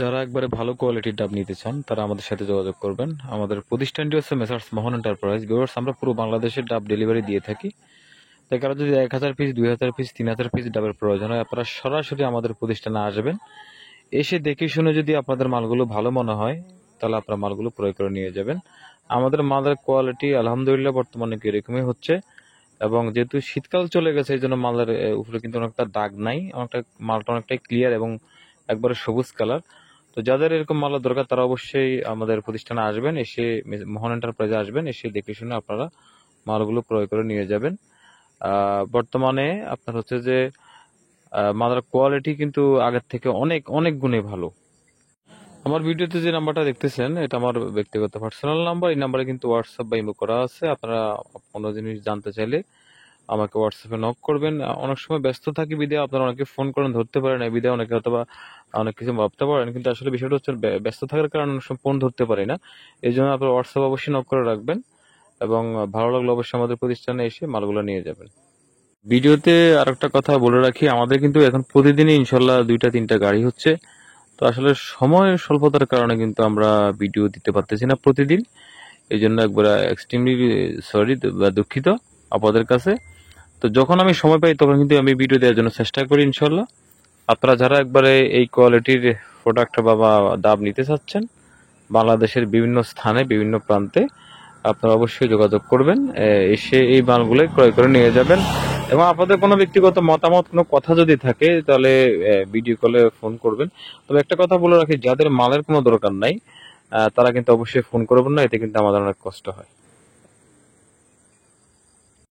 যারা একবারে ভালো কোয়ালিটির ডাব নিতে চান তারা আমাদের সাথে যোগাযোগ করবেন। আমাদের প্রতিষ্ঠানটি হচ্ছে মেসার্স মোহন এন্টারপ্রাইজ। ভিউয়ার্স, আমরা পুরো বাংলাদেশের ডাব ডেলিভারি দিয়ে থাকি। তাই কারো যদি 1000 পিস, 2000 পিস, 3000 পিস ডাবের প্রয়োজন হয়, আপনারা সরাসরি আমাদের প্রতিষ্ঠানে আসবেন। এসে দেখে শুনে যদি আপনাদের মালগুলো ভালো মনে হয় তাহলে আপনারা মালগুলো ক্রয় করে নিয়ে যাবেন। আমাদের মালের কোয়ালিটি আলহামদুলিল্লাহ বর্তমানে এরকমই হচ্ছে। এবং যেহেতু শীতকাল চলে গেছে এই জন্য মালের উপরে কিন্তু অনেকটা দাগ নাই, অনেকটা মালটা অনেকটাই ক্লিয়ার এবং একবারে সবুজ কালার। তো যাদের এরকম মালের দরকার তারা অবশ্যই আমাদের প্রতিষ্ঠানে আসবেন, এসে মোহন এন্টারপ্রাইজে আসবেন, এসে দেখে শুনে আপনারা মালগুলো ক্রয় করে নিয়ে যাবেন। বর্তমানে আপনার হচ্ছে যে মালের কোয়ালিটি কিন্তু আগের থেকে অনেক অনেক গুণে ভালো। আমার ভিডিওতে যে নাম্বারটা দেখতেছেন এটা আমার ব্যক্তিগত পার্সোনাল নাম্বার। এই নাম্বারে কিন্তু হোয়াটসঅ্যাপ বা ইমো করা আছে। আপনারা কোনো জিনিস জানতে চাইলে আমাকে হোয়াটসঅ্যাপে নক করবেন। অনেক সময় ব্যস্ত থাকি বিধায় আপনারা অনেকে ফোন করেন, ধরতে পারেন এই বিধায় অনেকে অথবা অনেক কিছু ভাবতে পারেন, কিন্তু আসলে বিষয়টা হচ্ছে ব্যস্ত থাকার কারণে অনেক সময় ফোন ধরতে পারি না। এই জন্য আপনার হোয়াটসঅ্যাপ অবশ্যই নক করে রাখবেন এবং ভালো লাগলে অবশ্যই আমাদের প্রতিষ্ঠানে এসে মালগুলো নিয়ে যাবেন। ভিডিওতে আর একটা কথা বলে রাখি, আমাদের কিন্তু এখন প্রতিদিনই ইনশাল্লাহ 2টা 3টা গাড়ি হচ্ছে। তো আসলে সময়ের স্বল্পতার কারণে কিন্তু আমরা ভিডিও দিতে পারতেছি না প্রতিদিন। এই জন্য একবার এক্সট্রিমলি সরি বা দুঃখিত আপনাদের কাছে। তো যখন আমি সময় পাই তখন কিন্তু আমি ভিডিও দেওয়ার জন্য চেষ্টা করি ইনশাল্লাহ। আপনারা যারা একবারে এই কোয়ালিটির প্রোডাক্ট বা ডাব নিতে চাচ্ছেন বাংলাদেশের বিভিন্ন স্থানে বিভিন্ন প্রান্তে, আপনারা অবশ্যই যোগাযোগ করবেন। এসে এই মালগুলো ক্রয় করে নিয়ে যাবেন। এবং আপনাদের কোনো ব্যক্তিগত মতামত, কোনো কথা যদি থাকে তাহলে ভিডিও কলে ফোন করবেন। তবে একটা কথা বলে রাখি, যাদের মালের কোনো দরকার নাই তারা কিন্তু অবশ্যই ফোন করবেন না, এতে কিন্তু আমাদের অনেক কষ্ট হয়।